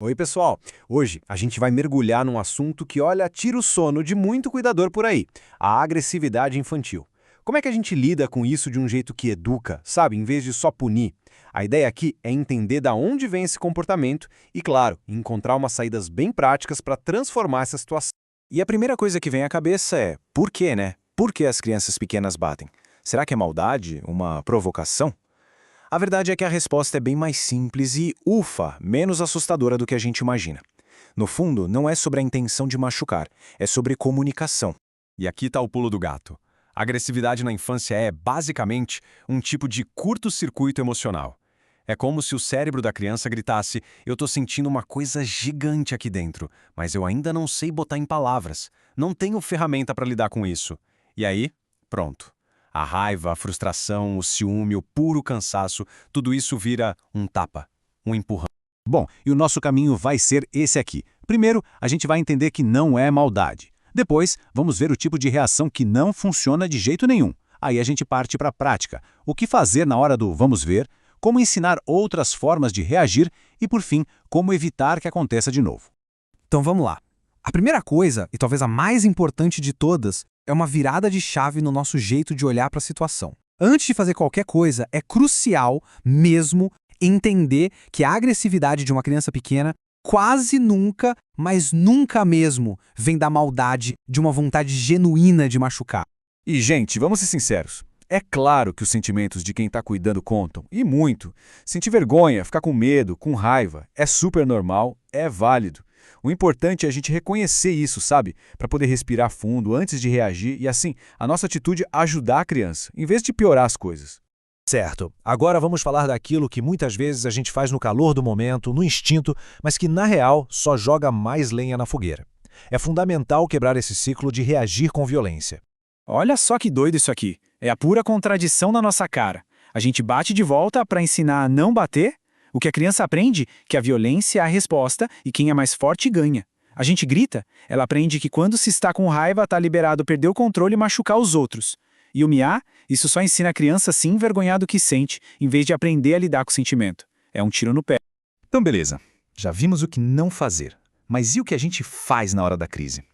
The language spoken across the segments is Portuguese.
Oi, pessoal! Hoje a gente vai mergulhar num assunto que, olha, tira o sono de muito cuidador por aí: a agressividade infantil. Como é que a gente lida com isso de um jeito que educa, sabe, em vez de só punir? A ideia aqui é entender da onde vem esse comportamento e, claro, encontrar umas saídas bem práticas para transformar essa situação. E a primeira coisa que vem à cabeça é, por quê, né? Por que as crianças pequenas batem? Será que é maldade? Uma provocação? A verdade é que a resposta é bem mais simples e, ufa, menos assustadora do que a gente imagina. No fundo, não é sobre a intenção de machucar, é sobre comunicação. E aqui está o pulo do gato. A agressividade na infância é, basicamente, um tipo de curto-circuito emocional. É como se o cérebro da criança gritasse: eu tô sentindo uma coisa gigante aqui dentro, mas eu ainda não sei botar em palavras. Não tenho ferramenta para lidar com isso. E aí, pronto. A raiva, a frustração, o ciúme, o puro cansaço, tudo isso vira um tapa, um empurrão. Bom, e o nosso caminho vai ser esse aqui. Primeiro, a gente vai entender que não é maldade. Depois, vamos ver o tipo de reação que não funciona de jeito nenhum. Aí a gente parte para a prática. O que fazer na hora do vamos ver, como ensinar outras formas de reagir e, por fim, como evitar que aconteça de novo. Então vamos lá. A primeira coisa, e talvez a mais importante de todas, é uma virada de chave no nosso jeito de olhar para a situação. Antes de fazer qualquer coisa, é crucial mesmo entender que a agressividade de uma criança pequena quase nunca, mas nunca mesmo, vem da maldade, de uma vontade genuína de machucar. E, gente, vamos ser sinceros. É claro que os sentimentos de quem está cuidando contam, e muito. Sentir vergonha, ficar com medo, com raiva, é super normal, é válido. O importante é a gente reconhecer isso, sabe? Para poder respirar fundo antes de reagir e, assim, a nossa atitude ajudar a criança, em vez de piorar as coisas. Certo. Agora vamos falar daquilo que muitas vezes a gente faz no calor do momento, no instinto, mas que na real só joga mais lenha na fogueira. É fundamental quebrar esse ciclo de reagir com violência. Olha só que doido isso aqui. É a pura contradição na nossa cara. A gente bate de volta para ensinar a não bater? O que a criança aprende? Que a violência é a resposta e quem é mais forte ganha. A gente grita, ela aprende que quando se está com raiva está liberado perder o controle e machucar os outros. E o miar, isso só ensina a criança a se envergonhar do que sente, em vez de aprender a lidar com o sentimento. É um tiro no pé. Então, beleza. Já vimos o que não fazer. Mas e o que a gente faz na hora da crise?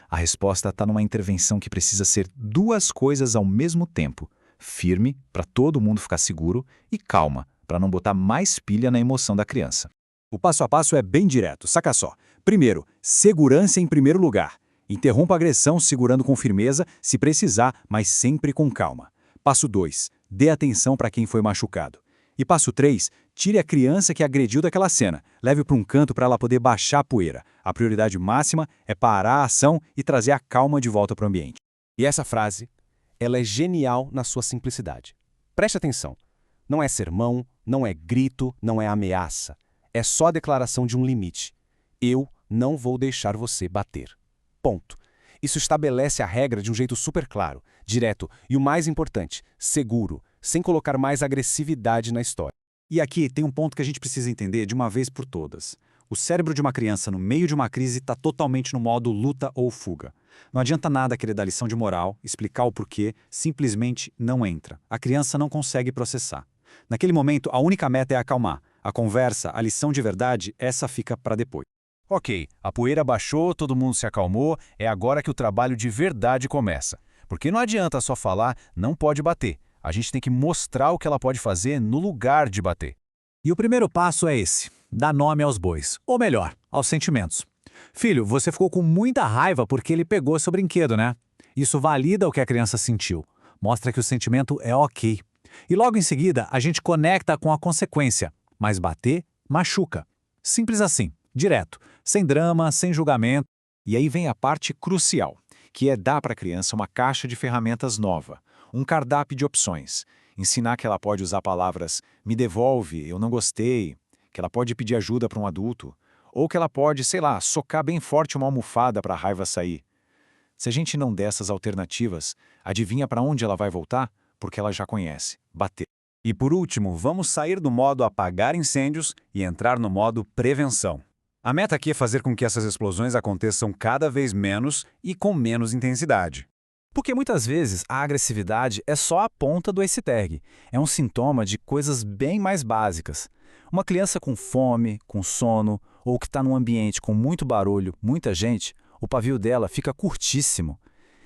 A resposta está numa intervenção que precisa ser duas coisas ao mesmo tempo: firme, para todo mundo ficar seguro, e calma, para não botar mais pilha na emoção da criança. O passo a passo é bem direto, saca só. Primeiro, segurança em primeiro lugar. Interrompa a agressão segurando com firmeza, se precisar, mas sempre com calma. Passo 2, dê atenção para quem foi machucado. E passo 3, tire a criança que agrediu daquela cena, leve para um canto para ela poder baixar a poeira. A prioridade máxima é parar a ação e trazer a calma de volta para o ambiente. E essa frase, ela é genial na sua simplicidade. Preste atenção. Não é sermão, não é grito, não é ameaça. É só a declaração de um limite. Eu não vou deixar você bater. Ponto. Isso estabelece a regra de um jeito super claro, direto e, o mais importante, seguro, sem colocar mais agressividade na história. E aqui tem um ponto que a gente precisa entender de uma vez por todas. O cérebro de uma criança no meio de uma crise está totalmente no modo luta ou fuga. Não adianta nada querer dar lição de moral, explicar o porquê, simplesmente não entra. A criança não consegue processar. Naquele momento, a única meta é acalmar. A conversa, a lição de verdade, essa fica para depois. Ok, a poeira baixou, todo mundo se acalmou, é agora que o trabalho de verdade começa. Porque não adianta só falar, não pode bater. A gente tem que mostrar o que ela pode fazer no lugar de bater. E o primeiro passo é esse: dar nome aos bois, ou melhor, aos sentimentos. Filho, você ficou com muita raiva porque ele pegou seu brinquedo, né? Isso valida o que a criança sentiu. Mostra que o sentimento é ok. E logo em seguida, a gente conecta com a consequência. Mas bater, machuca. Simples assim, direto, sem drama, sem julgamento. E aí vem a parte crucial, que é dar para a criança uma caixa de ferramentas nova, um cardápio de opções. Ensinar que ela pode usar palavras "me devolve", "eu não gostei", que ela pode pedir ajuda para um adulto, ou que ela pode, sei lá, socar bem forte uma almofada para a raiva sair. Se a gente não der essas alternativas, adivinha para onde ela vai voltar? Porque ela já conhece: bater. E por último, vamos sair do modo apagar incêndios e entrar no modo prevenção. A meta aqui é fazer com que essas explosões aconteçam cada vez menos e com menos intensidade. Porque muitas vezes a agressividade é só a ponta do iceberg. É um sintoma de coisas bem mais básicas. Uma criança com fome, com sono, ou que está num ambiente com muito barulho, muita gente, o pavio dela fica curtíssimo.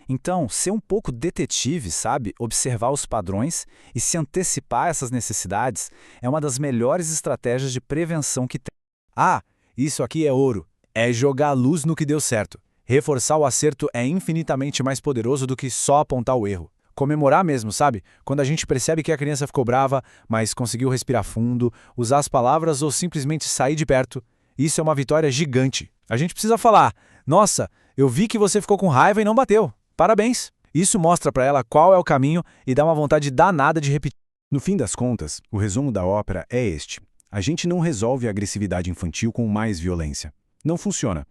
Então, ser um pouco detetive, sabe? Observar os padrões e se antecipar a essas necessidades é uma das melhores estratégias de prevenção que tem. Ah, isso aqui é ouro. É jogar luz no que deu certo. Reforçar o acerto é infinitamente mais poderoso do que só apontar o erro. Comemorar mesmo, sabe? Quando a gente percebe que a criança ficou brava, mas conseguiu respirar fundo, usar as palavras ou simplesmente sair de perto. Isso é uma vitória gigante. A gente precisa falar: nossa, eu vi que você ficou com raiva e não bateu. Parabéns! Isso mostra para ela qual é o caminho e dá uma vontade danada de repetir. No fim das contas, o resumo da ópera é este. A gente não resolve a agressividade infantil com mais violência. Não funciona.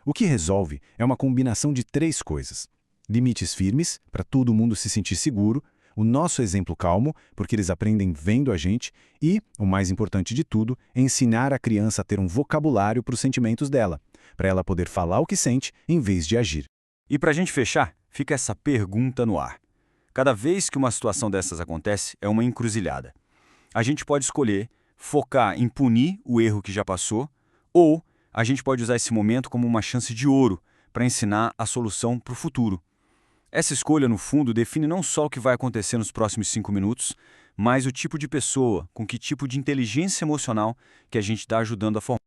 O que resolve é uma combinação de 3 coisas. Limites firmes, para todo mundo se sentir seguro, o nosso exemplo calmo, porque eles aprendem vendo a gente, e, o mais importante de tudo, ensinar a criança a ter um vocabulário para os sentimentos dela, para ela poder falar o que sente em vez de agir. E para a gente fechar, fica essa pergunta no ar. Cada vez que uma situação dessas acontece, é uma encruzilhada. A gente pode escolher focar em punir o erro que já passou, ou a gente pode usar esse momento como uma chance de ouro para ensinar a solução para o futuro. Essa escolha, no fundo, define não só o que vai acontecer nos próximos 5 minutos, mas o tipo de pessoa, com que tipo de inteligência emocional que a gente está ajudando a formar.